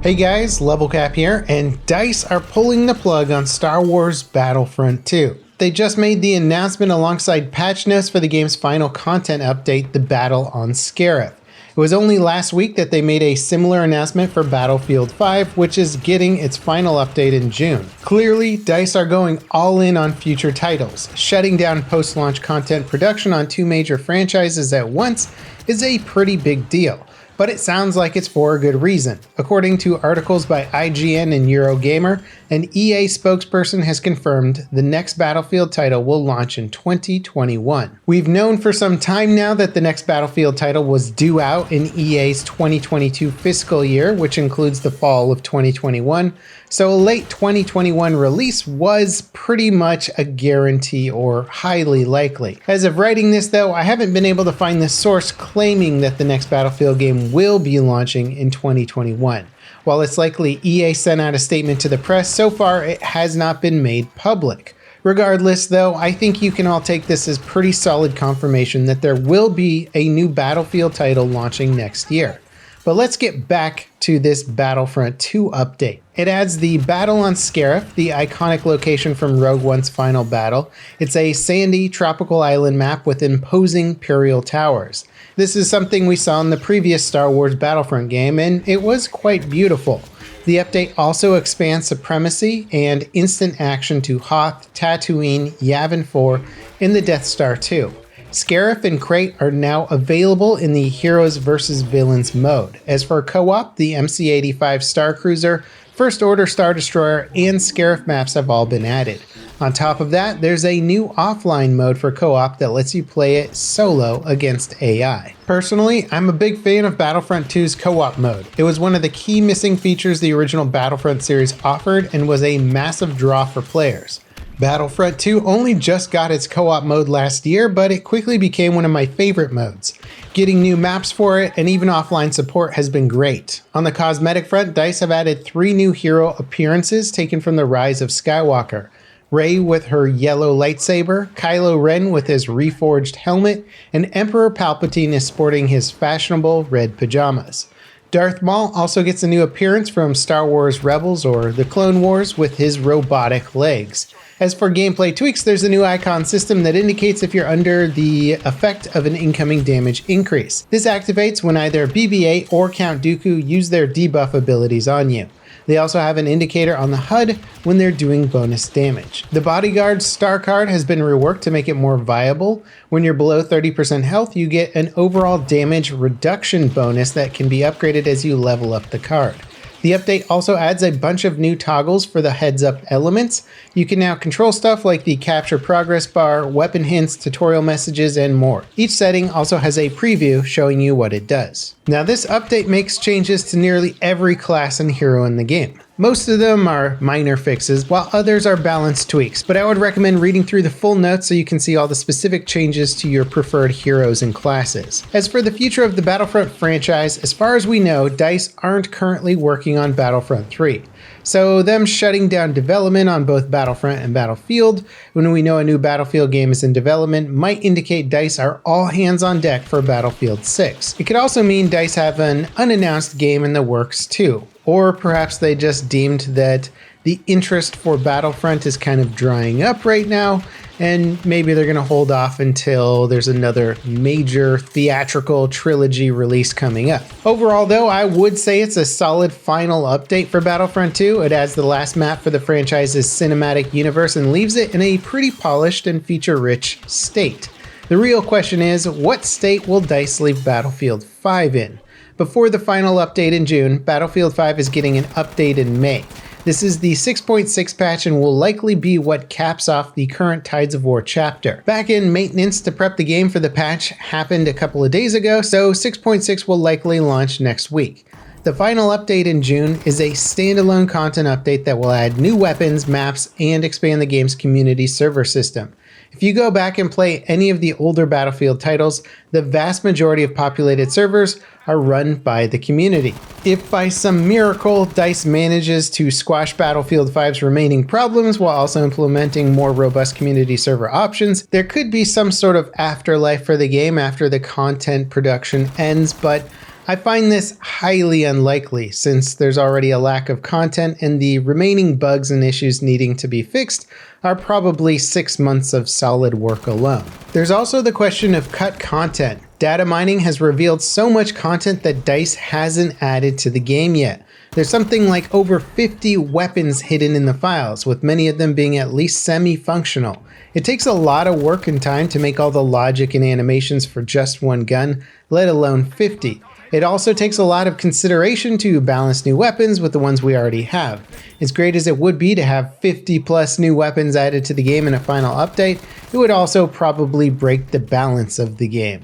Hey guys, LevelCap here, and DICE are pulling the plug on Star Wars Battlefront 2. They just made the announcement alongside patch notes for the game's final content update, the Battle on Scarif. It was only last week that they made a similar announcement for Battlefield 5, which is getting its final update in June. Clearly, DICE are going all in on future titles. Shutting down post-launch content production on two major franchises at once is a pretty big deal. But it sounds like it's for a good reason. According to articles by IGN and Eurogamer, an EA spokesperson has confirmed the next Battlefield title will launch in 2021. We've known for some time now that the next Battlefield title was due out in EA's 2022 fiscal year, which includes the fall of 2021, so a late 2021 release was pretty much a guarantee or highly likely. As of writing this though, I haven't been able to find the source claiming that the next Battlefield game will be launching in 2021. While it's likely EA sent out a statement to the press, so far it has not been made public. Regardless though, I think you can all take this as pretty solid confirmation that there will be a new Battlefield title launching next year. But let's get back to this Battlefront 2 update. It adds the Battle on Scarif, the iconic location from Rogue One's final battle. It's a sandy, tropical island map with imposing Imperial towers. This is something we saw in the previous Star Wars Battlefront game, and it was quite beautiful. The update also expands Supremacy and instant action to Hoth, Tatooine, Yavin 4, and the Death Star 2. Scarif and Crate are now available in the Heroes vs. Villains mode. As for co-op, the MC-85 Star Cruiser, First Order Star Destroyer, and Scarif maps have all been added. On top of that, there's a new offline mode for co-op that lets you play it solo against AI. Personally, I'm a big fan of Battlefront 2's co-op mode. It was one of the key missing features the original Battlefront series offered and was a massive draw for players. Battlefront 2 only just got its co-op mode last year, but it quickly became one of my favorite modes. Getting new maps for it and even offline support has been great. On the cosmetic front, DICE have added 3 new hero appearances taken from the Rise of Skywalker. Rey with her yellow lightsaber, Kylo Ren with his reforged helmet, and Emperor Palpatine is sporting his fashionable red pajamas. Darth Maul also gets a new appearance from Star Wars Rebels or the Clone Wars with his robotic legs. As for gameplay tweaks, there's a new icon system that indicates if you're under the effect of an incoming damage increase. This activates when either BB-8 or Count Dooku use their debuff abilities on you. They also have an indicator on the HUD when they're doing bonus damage. The Bodyguard star card has been reworked to make it more viable. When you're below 30% health, you get an overall damage reduction bonus that can be upgraded as you level up the card. The update also adds a bunch of new toggles for the heads-up elements. You can now control stuff like the capture progress bar, weapon hints, tutorial messages, and more. Each setting also has a preview showing you what it does. Now this update makes changes to nearly every class and hero in the game. Most of them are minor fixes, while others are balanced tweaks, but I would recommend reading through the full notes so you can see all the specific changes to your preferred heroes and classes. As for the future of the Battlefront franchise, as far as we know, DICE aren't currently working on Battlefront 3. So them shutting down development on both Battlefront and Battlefield when we know a new Battlefield game is in development might indicate DICE are all hands on deck for Battlefield 6. It could also mean DICE have an unannounced game in the works too. Or perhaps they just deemed that the interest for Battlefront is kind of drying up right now, and maybe they're going to hold off until there's another major theatrical trilogy release coming up. Overall though, I would say it's a solid final update for Battlefront 2. It adds the last map for the franchise's cinematic universe and leaves it in a pretty polished and feature-rich state. The real question is, what state will DICE leave Battlefield 5 in? Before the final update in June, Battlefield 5 is getting an update in May. This is the 6.6 patch and will likely be what caps off the current Tides of War chapter. Back-end maintenance to prep the game for the patch happened a couple of days ago, so 6.6 will likely launch next week. The final update in June is a standalone content update that will add new weapons, maps, and expand the game's community server system. If you go back and play any of the older Battlefield titles, the vast majority of populated servers are run by the community. If by some miracle DICE manages to squash Battlefield 5's remaining problems while also implementing more robust community server options, there could be some sort of afterlife for the game after the content production ends, but I find this highly unlikely since there's already a lack of content and the remaining bugs and issues needing to be fixed are probably 6 months of solid work alone. There's also the question of cut content. Data mining has revealed so much content that DICE hasn't added to the game yet. There's something like over 50 weapons hidden in the files, with many of them being at least semi-functional. It takes a lot of work and time to make all the logic and animations for just one gun, let alone 50. It also takes a lot of consideration to balance new weapons with the ones we already have. As great as it would be to have 50 plus new weapons added to the game in a final update, it would also probably break the balance of the game.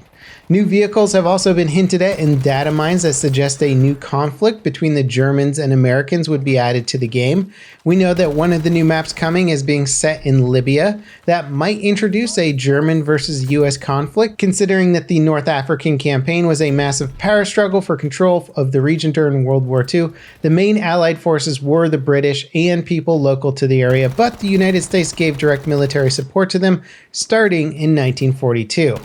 New vehicles have also been hinted at in data mines that suggest a new conflict between the Germans and Americans would be added to the game. We know that one of the new maps coming is being set in Libya. That might introduce a German versus US conflict, considering that the North African campaign was a massive power struggle for control of the region during World War II. The main Allied forces were the British and people local to the area, but the United States gave direct military support to them starting in 1942.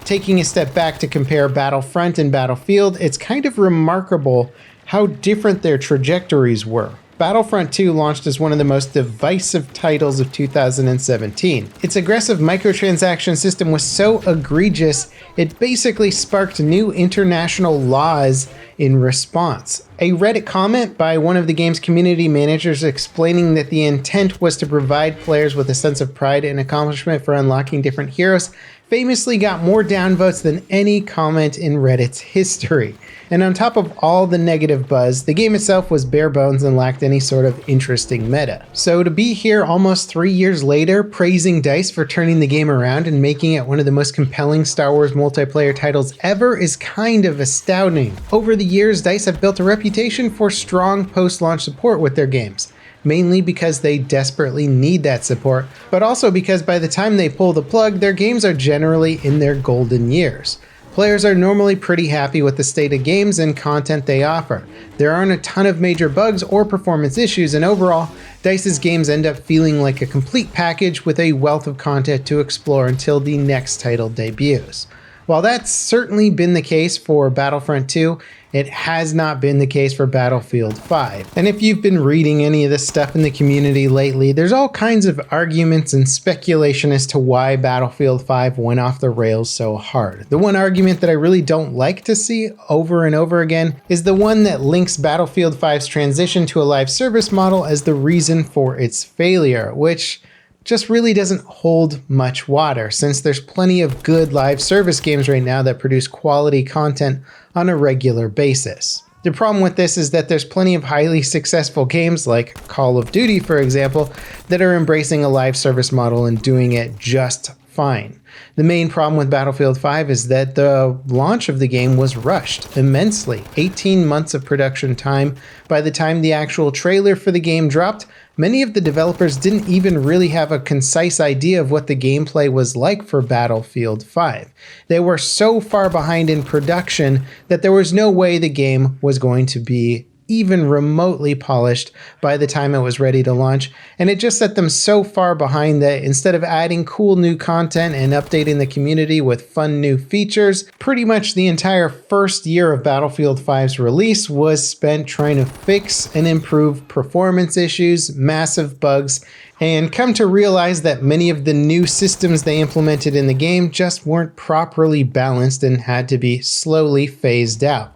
Taking a step back to compare Battlefront and Battlefield, it's kind of remarkable how different their trajectories were. Battlefront 2 launched as one of the most divisive titles of 2017. Its aggressive microtransaction system was so egregious, it basically sparked new international laws in response. A Reddit comment by one of the game's community managers explaining that the intent was to provide players with a sense of pride and accomplishment for unlocking different heroes famously got more downvotes than any comment in Reddit's history. And on top of all the negative buzz, the game itself was bare bones and lacked any sort of interesting meta. So to be here almost 3 years later, praising DICE for turning the game around and making it one of the most compelling Star Wars multiplayer titles ever is kind of astounding. Over the years, DICE have built a reputation for strong post-launch support with their games. Mainly because they desperately need that support, but also because by the time they pull the plug, their games are generally in their golden years. Players are normally pretty happy with the state of games and content they offer. There aren't a ton of major bugs or performance issues, and overall, DICE's games end up feeling like a complete package with a wealth of content to explore until the next title debuts. While that's certainly been the case for Battlefront 2, it has not been the case for Battlefield 5. And if you've been reading any of this stuff in the community lately, there's all kinds of arguments and speculation as to why Battlefield 5 went off the rails so hard. The one argument that I really don't like to see over and over again is the one that links Battlefield 5's transition to a live service model as the reason for its failure, which just really doesn't hold much water, since there's plenty of good live service games right now that produce quality content on a regular basis. The problem with this is that there's plenty of highly successful games like Call of Duty, for example, that are embracing a live service model and doing it just fine. The main problem with Battlefield 5 is that the launch of the game was rushed immensely. 18 months of production time. By the time the actual trailer for the game dropped, many of the developers didn't even really have a concise idea of what the gameplay was like for Battlefield 5. They were so far behind in production that there was no way the game was going to be even remotely polished by the time it was ready to launch, and it just set them so far behind that instead of adding cool new content and updating the community with fun new features, pretty much the entire first year of Battlefield 5's release was spent trying to fix and improve performance issues, massive bugs, and come to realize that many of the new systems they implemented in the game just weren't properly balanced and had to be slowly phased out.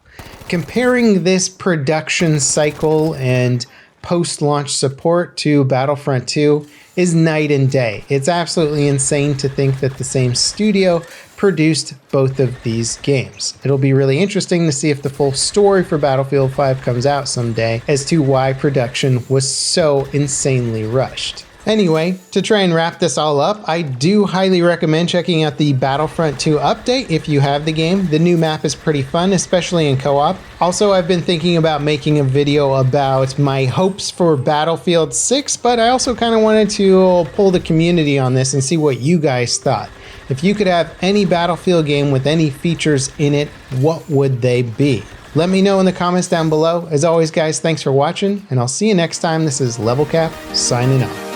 Comparing this production cycle and post-launch support to Battlefront 2 is night and day. It's absolutely insane to think that the same studio produced both of these games. It'll be really interesting to see if the full story for Battlefield 5 comes out someday as to why production was so insanely rushed. Anyway, to try and wrap this all up, I do highly recommend checking out the Battlefront 2 update if you have the game. The new map is pretty fun, especially in co-op. Also, I've been thinking about making a video about my hopes for Battlefield 6, but I also kind of wanted to pull the community on this and see what you guys thought. If you could have any Battlefield game with any features in it, what would they be? Let me know in the comments down below. As always, guys, thanks for watching, and I'll see you next time. This is LevelCap signing off.